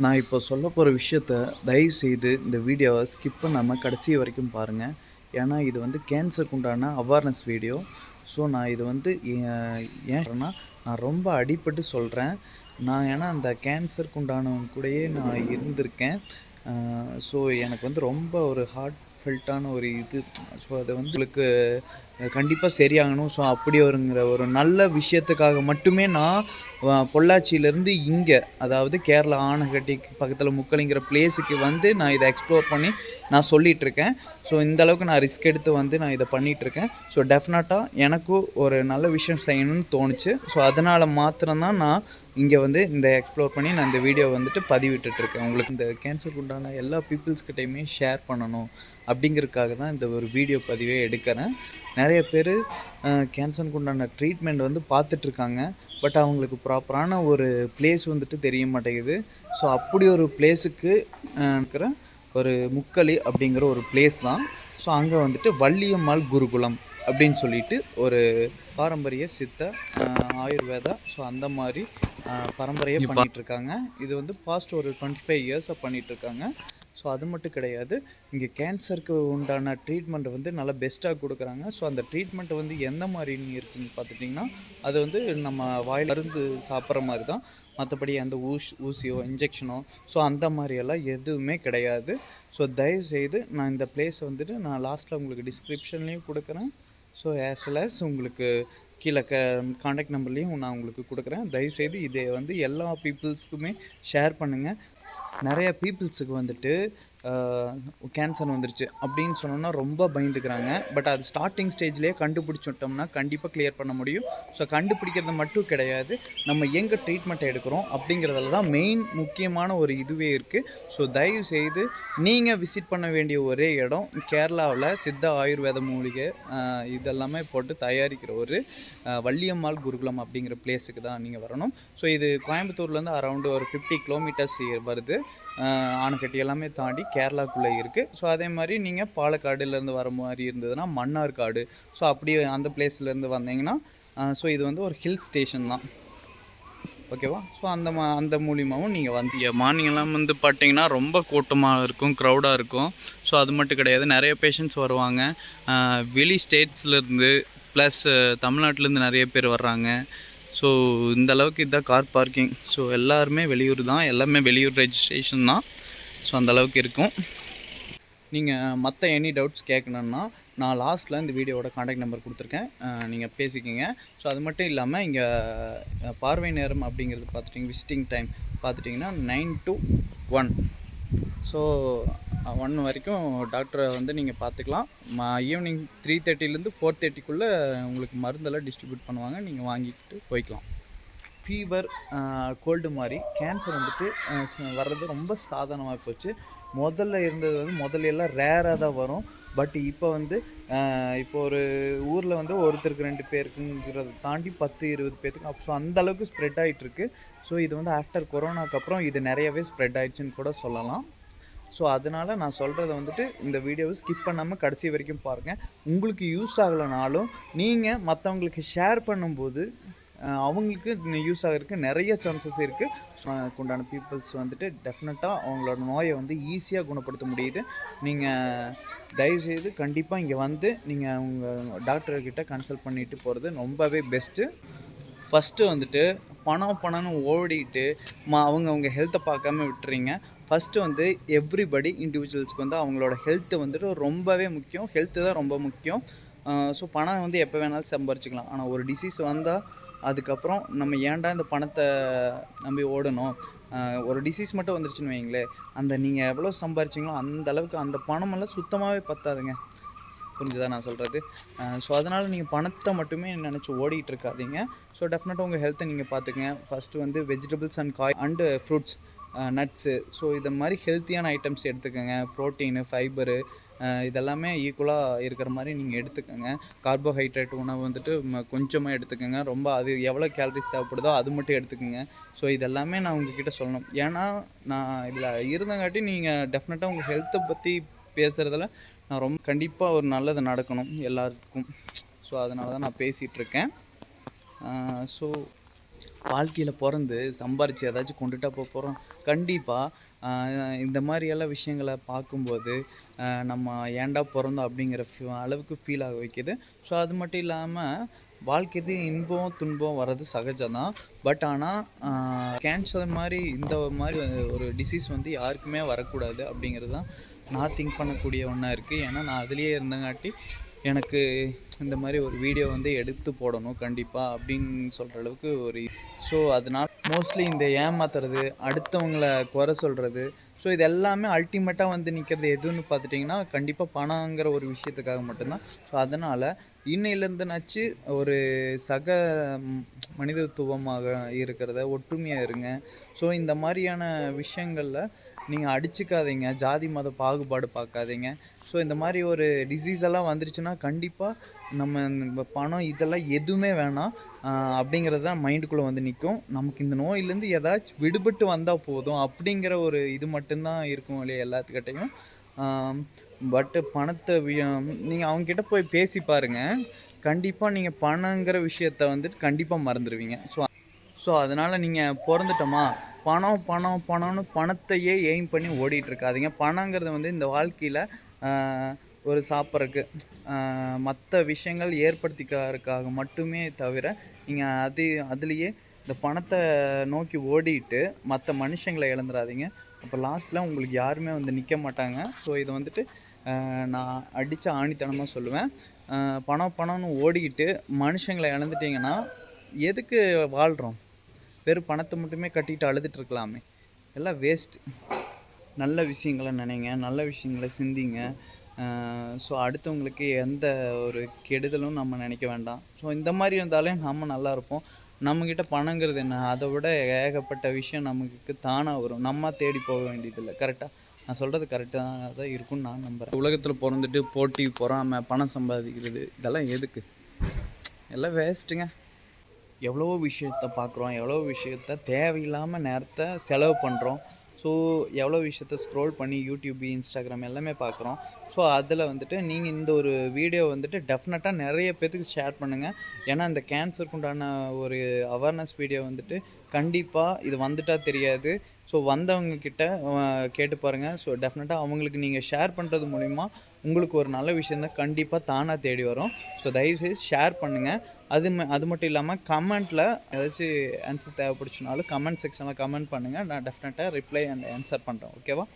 நான் இப்போ சொல்ல போகிற விஷயத்த தயவுசெய்து இந்த வீடியோவை ஸ்கிப் பண்ணாமல் கடைசி வரைக்கும் பாருங்கள். ஏன்னா இது வந்து கேன்சருக்கு உண்டான அவேர்னஸ் வீடியோ. ஸோ நான் இது வந்து ஏன் சொல்கிறேன்னா, நான் ரொம்ப அடிபட்டு சொல்கிறேன். நான் ஏன்னா அந்த கேன்சருக்கு உண்டானவங்க கூடயே நான் இருந்திருக்கேன். ஸோ எனக்கு வந்து ரொம்ப ஒரு ஹார்ட் ஃபெல்ட்டான ஒரு இது. ஸோ அது வந்து உங்களுக்கு கண்டிப்பாக சரியாகணும். ஸோ அப்படி ஒரு நல்ல விஷயத்துக்காக மட்டுமே நான் பொள்ளாச்சியிலேருந்து இங்கே, அதாவது கேரளா ஆனகட்டிக்கு பக்கத்தில் முக்கலிங்கிற பிளேஸுக்கு வந்து நான் இதை எக்ஸ்ப்ளோர் பண்ணி நான் சொல்லிகிட்ருக்கேன். ஸோ இந்த அளவுக்கு நான் ரிஸ்க் எடுத்து வந்து நான் இதை பண்ணிகிட்ருக்கேன். ஸோ டெஃபினட்டாக எனக்கும் ஒரு நல்ல விஷயம் செய்யணும்னு தோணுச்சு. ஸோ அதனால் மாத்திரம்தான் நான் இங்கே வந்து இந்த எக்ஸ்ப்ளோர் பண்ணி நான் இந்த வீடியோ வந்துட்டு பதிவிட்டுருக்கேன். உங்களுக்கு இந்த கேன்சருக்கு உண்டான எல்லா பீப்புள்ஸ்கிட்டையுமே ஷேர் பண்ணணும் அப்படிங்கிறதுக்காக தான் இந்த ஒரு வீடியோ பதிவே எடுக்கிறேன். நிறைய பேர் கேன்சருக்கு உண்டான ட்ரீட்மெண்ட் வந்து பார்த்துட்ருக்காங்க. பட் அவங்களுக்கு ப்ராப்பரான ஒரு பிளேஸ் வந்துட்டு தெரிய மாட்டேங்குது. ஸோ அப்படி ஒரு பிளேஸுக்கு இருக்கிற ஒரு முக்கலி அப்படிங்கிற ஒரு பிளேஸ் தான். ஸோ அங்கே வந்துட்டு வள்ளியம்மாள் குருகுலம் அப்படின்னு சொல்லிட்டு ஒரு பாரம்பரிய சித்த ஆயுர்வேதா ஸோ அந்த மாதிரி பரம்பரையாக பண்ணிகிட்ருக்காங்க. இது வந்து பாஸ்ட் ஒரு 25 இயர்ஸாக பண்ணிகிட்ருக்காங்க. ஸோ அது மட்டும் கிடையாது, இங்கே கேன்சருக்கு உண்டான ட்ரீட்மெண்ட் வந்து நல்லா பெஸ்ட்டாக கொடுக்குறாங்க. ஸோ அந்த ட்ரீட்மெண்ட் வந்து எந்த மாதிரின்னு இருக்குன்னு பார்த்துட்டிங்கன்னா, அது வந்து நம்ம வாயில் மருந்து சாப்பிட்ற மாதிரி தான். மற்றபடி அந்த ஊசியோ இன்ஜெக்ஷனோ ஸோ அந்த மாதிரியெல்லாம் எதுவுமே கிடையாது. ஸோ தயவுசெய்து நான் இந்த பிளேஸை வந்துட்டு நான் லாஸ்ட்டில் உங்களுக்கு டிஸ்கிரிப்ஷன்லேயும் கொடுக்குறேன். ஸோ ஆஸ் வெல் ஆஸ் உங்களுக்கு கீழே காண்டாக்ட் நம்பர்லேயும் நான் உங்களுக்கு கொடுக்குறேன். தயவுசெய்து இதை வந்து எல்லா பீப்புள்ஸ்க்குமே ஷேர் பண்ணுங்கள். நிறைய பீப்புள்ஸுக்கு வந்துட்டு கேன்சர் வந்துருச்சு அப்படின்னு சொன்னோன்னா ரொம்ப பயந்துக்கிறாங்க. பட் அது ஸ்டார்டிங் ஸ்டேஜ்லேயே கண்டுபிடிச்சிட்டோம்னா கண்டிப்பாக கிளியர் பண்ண முடியும். ஸோ கண்டுபிடிக்கிறது மட்டும் கிடையாது, நம்ம எங்கே ட்ரீட்மெண்ட் எடுக்கிறோம் அப்படிங்கிறதுல தான் மெயின் முக்கியமான ஒரு இதுவே இருக்குது. ஸோ தயவுசெய்து நீங்கள் விசிட் பண்ண வேண்டிய ஒரே இடம் கேரளாவில் சித்த ஆயுர்வேத மூலிகை இதெல்லாமே போட்டு தயாரிக்கிற ஒரு வள்ளியம்மாள் குருகுலம் அப்படிங்கிற பிளேஸுக்கு தான் நீங்கள் வரணும். ஸோ இது கோயம்புத்தூர்லேருந்து அரௌண்டு ஒரு 50 கிலோமீட்டர்ஸ் வருது. ஆனைக்கட்டி எல்லாமே தாண்டி கேரளாக்குள்ளே இருக்குது. ஸோ அதே மாதிரி நீங்கள் பாலக்காடுலேருந்து வர மாதிரி இருந்ததுன்னா மன்னார்காடு, ஸோ அப்படியே அந்த பிளேஸ்லேருந்து வந்தீங்கன்னா ஸோ இது வந்து ஒரு ஹில் ஸ்டேஷன் தான். ஓகேவா? ஸோ அந்த மூலியமாகவும் நீங்கள் வந்து மார்னிங்லாம் வந்து பார்த்தீங்கன்னா ரொம்ப கூட்டமாக இருக்கும், க்ரௌடாக இருக்கும். ஸோ அது மட்டும் கிடையாது, நிறைய பேஷண்ட்ஸ் வருவாங்க. வெளி ஸ்டேட்ஸ்லேருந்து ப்ளஸ் தமிழ்நாட்டிலேருந்து நிறைய பேர் வர்றாங்க. ஸோ இந்த அளவுக்கு இதுதான் கார் பார்க்கிங். ஸோ எல்லாருமே வெளியூர் தான், எல்லாமே வெளியூர் ரெஜிஸ்ட்ரேஷன் தான். ஸோ அந்தளவுக்கு இருக்கும். நீங்கள் மற்ற எனி டவுட்ஸ் கேட்கணுன்னா நான் லாஸ்ட்டில் இந்த வீடியோவோட காண்டாக்ட் நம்பர் கொடுத்துருக்கேன், நீங்கள் பேசிக்கிங்க. ஸோ அது மட்டும் இல்லாமல் இங்கே பார்வை நேரம் அப்படிங்கிறது பார்த்துட்டிங்க, விசிட்டிங் டைம் பார்த்துட்டிங்கன்னா 9 to 1. ஸோ 1 வரைக்கும் டாக்டரை வந்து நீங்கள் பார்த்துக்கலாம். ஈவினிங் 3:30லேருந்து 4:30க்குள்ளே உங்களுக்கு மருந்தெல்லாம் டிஸ்ட்ரிபியூட் பண்ணுவாங்க, நீங்கள் வாங்கிக்கிட்டு போய்க்கலாம். ஃபீவர், கோல்டு மாதிரி கேன்சர் வந்துட்டு வர்றது ரொம்ப சாதாரணமாக போச்சு. முதல்ல இருந்தது வந்து முதல்லலாம் ரேராக தான் வரும். பட் இப்போ வந்து இப்போ ஒரு ஊரில் வந்து ஒருத்தருக்கு 2 பேருக்குங்கிறத தாண்டி 10-20 பேர்த்துக்கு ஸோ அந்தளவுக்கு ஸ்ப்ரெட் ஆகிட்டுருக்கு. ஸோ இது வந்து ஆஃப்டர் கொரோனாக்கு அப்புறம் இது நிறையவே ஸ்ப்ரெட் ஆகிடுச்சின்னு கூட சொல்லலாம். ஸோ அதனால் நான் சொல்கிறத வந்துட்டு இந்த வீடியோவை ஸ்கிப் பண்ணாமல் கடைசி வரைக்கும் பாருங்கள். உங்களுக்கு யூஸ் ஆகலைனாலும் நீங்கள் மற்றவங்களுக்கு ஷேர் பண்ணும்போது அவங்களுக்கு யூஸ் ஆகிறதுக்கு நிறைய சான்சஸ் இருக்குது. ஸோ உண்டான பீப்புள்ஸ் வந்துட்டு டெஃபினட்டாக அவங்களோட நோயை வந்து ஈஸியாக குணப்படுத்த முடியுது. நீங்கள் தயவுசெய்து கண்டிப்பாக இங்கே வந்து நீங்கள் உங்கள் டாக்டர்கிட்ட கன்சல்ட் பண்ணிவிட்டு போகிறது ரொம்பவே பெஸ்ட்டு. ஃபஸ்ட்டு வந்துட்டு பணம்னு ஓடிட்டு அவங்க ஹெல்த்தை பார்க்காம விட்டுறீங்க. ஃபஸ்ட்டு வந்து எவ்ரிபடி இண்டிவிஜுவல்ஸ்க்கு வந்து அவங்களோட ஹெல்த்து வந்துட்டு ரொம்பவே முக்கியம். ஹெல்த்து தான் ரொம்ப முக்கியம். ஸோ பணம் வந்து எப்போ வேணாலும் சம்பாரிச்சிக்கலாம். ஆனால் ஒரு டிசீஸ் வந்தால் அதுக்கப்புறம் நம்ம ஏன்டா இந்த பணத்தை நம்பி ஓடணும். ஒரு டிசீஸ் மட்டும் வந்துருச்சுன்னு வைங்களேன், அந்த நீங்கள் எவ்வளோ சம்பாரிச்சிங்களோ அந்த அளவுக்கு அந்த பணமெல்லாம் சுத்தமாகவே பத்தாதுங்க. புரிஞ்சுதா நான் சொல்கிறது? ஸோ அதனால் நீங்கள் பணத்தை மட்டுமே நினச்சி ஓடிட்டு இருக்காதீங்க. ஸோ டெஃபினட்டாக உங்கள் ஹெல்த்தை நீங்கள் பார்த்துக்குங்க. ஃபஸ்ட்டு வந்து வெஜிடபிள்ஸ் அண்ட் காய் அண்டு ஃப்ரூட்ஸ், நட்ஸு, ஸோ இதை மாதிரி ஹெல்த்தியான ஐட்டம்ஸ் எடுத்துக்கோங்க. ப்ரோட்டீனு, ஃபைபரு இதெல்லாமே ஈக்குவலாக இருக்கிற மாதிரி நீங்கள் எடுத்துக்கோங்க. கார்போஹைட்ரேட் உணவு வந்துட்டு கொஞ்சமாக எடுத்துக்கோங்க. ரொம்ப அது எவ்வளோ கேலரிஸ் தேவைப்படுதோ அது மட்டும் எடுத்துக்கோங்க. ஸோ இதெல்லாமே நான் உங்ககிட்ட சொல்லணும். ஏன்னா நான் இதில் இருந்தங்காட்டி நீங்கள் டெஃபினட்டாக உங்கள் ஹெல்த்தை பற்றி பேசுகிறதுல நான் ரொம்ப கண்டிப்பாக ஒரு நல்லது நடக்கணும் எல்லாருக்கும். ஸோ அதனால தான் நான் பேசிகிட்ருக்கேன். ஸோ வாழ்க்கையில் பிறந்து சம்பாரித்து ஏதாச்சும் கொண்டுட்டா போகிறோம். கண்டிப்பாக இந்த மாதிரியெல்லாம் விஷயங்களை பார்க்கும்போது நம்ம ஏன்டா பிறந்தோம் அப்படிங்கிற அளவுக்கு ஃபீல் ஆக வைக்கிது. ஸோ அது மட்டும் இல்லாமல் வாழ்க்கைக்கு இன்பம் துன்பம் வர்றது சகஜம் தான். பட் ஆனால் கேன்சர் மாதிரி இந்த மாதிரி ஒரு டிசீஸ் வந்து யாருக்குமே வரக்கூடாது அப்படிங்கிறது தான் நான் திங்க் பண்ணக்கூடிய ஒன்றா இருக்குது. ஏன்னா நான் அதுலேயே இருந்தங்காட்டி எனக்கு இந்த மாதிரி ஒரு வீடியோ வந்து எடுத்து போடணும் கண்டிப்பாக அப்படின்னு சொல்கிற அளவுக்கு ஒரு ஸோ அதனால் மோஸ்ட்லி இந்த ஏமாத்துறது, அடுத்தவங்கள குறை சொல்கிறது, ஸோ இது எல்லாமே அல்டிமேட்டாக வந்து நிற்கிறது எதுன்னு பார்த்துட்டிங்கன்னா கண்டிப்பாக பணங்கிற ஒரு விஷயத்துக்காக மட்டும்தான். ஸோ அதனால் இன்னையிலேருந்துனாச்சு ஒரு சக மனிதத்துவமாக இருக்கிறத ஒற்றுமையாக இருங்க. ஸோ இந்த மாதிரியான விஷயங்களில் நீங்கள் அடிச்சுக்காதீங்க, ஜாதி மத பாகுபாடு பார்க்காதீங்க. ஸோ இந்த மாதிரி ஒரு டிசீஸ் எல்லாம் வந்துருச்சுன்னா கண்டிப்பாக நம்ம பணம் இதெல்லாம் எதுவுமே வேணாம் அப்படிங்கிறது தான் மைண்டுக்குள்ளே வந்து நிற்கும். நமக்கு இந்த நோயிலேருந்து ஏதாச்சும் விடுபட்டு வந்தால் போதும் அப்படிங்கிற ஒரு இது மட்டும்தான் இருக்கும் இல்லையா எல்லாத்துக்கிட்டையும். பட்டு பணத்தை நீங்கள் அவங்கக்கிட்ட போய் பேசி பாருங்கள். கண்டிப்பாக நீங்கள் பணங்கிற விஷயத்த வந்துட்டு கண்டிப்பாக மறந்துடுவீங்க. ஸோ அதனால் நீங்கள் பொறந்துட்டோமா பணம் பணம் பணம்னு பணத்தையே எய்ம் பண்ணி ஓடிட்டுருக்காதீங்க. பணங்கிறது வந்து இந்த வாழ்க்கையில் ஒரு சாப்பிட்றக்கு மற்ற விஷயங்கள் ஏற்படுத்திக்கிறதுக்காக மட்டுமே தவிர நீங்கள் அதுலேயே இந்த பணத்தை நோக்கி ஓடிட்டு மற்ற மனுஷங்களை இழந்துடாதீங்க. அப்போ லாஸ்ட்டில் உங்களுக்கு யாருமே வந்து நிற்க மாட்டாங்க. ஸோ இதை வந்துட்டு நான் அடித்த ஆணித்தனமாக சொல்லுவேன். பணம் பணம்னு ஓடிக்கிட்டு மனுஷங்களை இழந்துட்டிங்கன்னா எதுக்கு வாழ்கிறோம்? வெறும் பணத்தை மட்டுமே கட்டிட்டு அழுதுட்டு இருக்கலாமே. எல்லாம் வேஸ்ட். நல்ல விஷயங்களை நினைங்க, நல்ல விஷயங்களை சிந்திங்க. ஸோ அடுத்தவங்களுக்கு எந்த ஒரு கெடுதலும் நம்ம நினைக்க வேண்டாம். ஸோ இந்த மாதிரி இருந்தாலே நம்ம நல்லாயிருப்போம். நம்மக்கிட்ட பணங்கிறது என்ன, அதை விட ஏகப்பட்ட விஷயம் நமக்கு தானாக வரும். நம்ம தேடி போக வேண்டியதில்லை. கரெக்டாக நான் சொல்கிறது கரெக்டாக தான் இருக்குன்னு நான் நம்புகிறேன். உலகத்தில் பிறந்துட்டு போட்டி பொறாமை பணம் சம்பாதிக்கிறது இதெல்லாம் எதுக்கு? எல்லாம் வேஸ்ட்டுங்க. எவ்வளவோ விஷயத்த பார்க்குறோம், எவ்வளோ விஷயத்த தேவையில்லாமல் நேரத்தை செலவு பண்ணுறோம். ஸோ எவ்வளோ விஷயத்த ஸ்க்ரோல் பண்ணி யூடியூப், இன்ஸ்டாகிராம் எல்லாமே பார்க்குறோம். ஸோ அதில் வந்துட்டு நீங்கள் இந்த ஒரு வீடியோ வந்துட்டு டெஃபினட்டாக நிறைய பேத்துக்கு ஷேர் பண்ணுங்கள். ஏன்னா இந்த கேன்சருக்கு உண்டான ஒரு அவேர்னஸ் வீடியோ வந்துட்டு கண்டிப்பாக இது வந்துட்டால் தெரியாது. ஸோ வந்தவங்கக்கிட்ட கேட்டு பாருங்கள். ஸோ டெஃபினட்டாக அவங்களுக்கு நீங்கள் ஷேர் பண்ணுறது மூலிமா உங்களுக்கு ஒரு நல்ல விஷயம் தான் கண்டிப்பாக தானாக தேடி வரும். ஸோ தயவுசெய்து ஷேர் பண்ணுங்கள். அது மட்டும் இல்லாமல் கமெண்ட்டில் ஏதாச்சும் ஆன்சர் தேவைப்படுச்சுனாலும் கமெண்ட் செக்ஷனில் கமெண்ட் பண்ணுங்கள். நான் டெஃபினட்டாக ரிப்ளை அண்ட் ஆன்சர் பண்ணுறேன். ஓகேவா?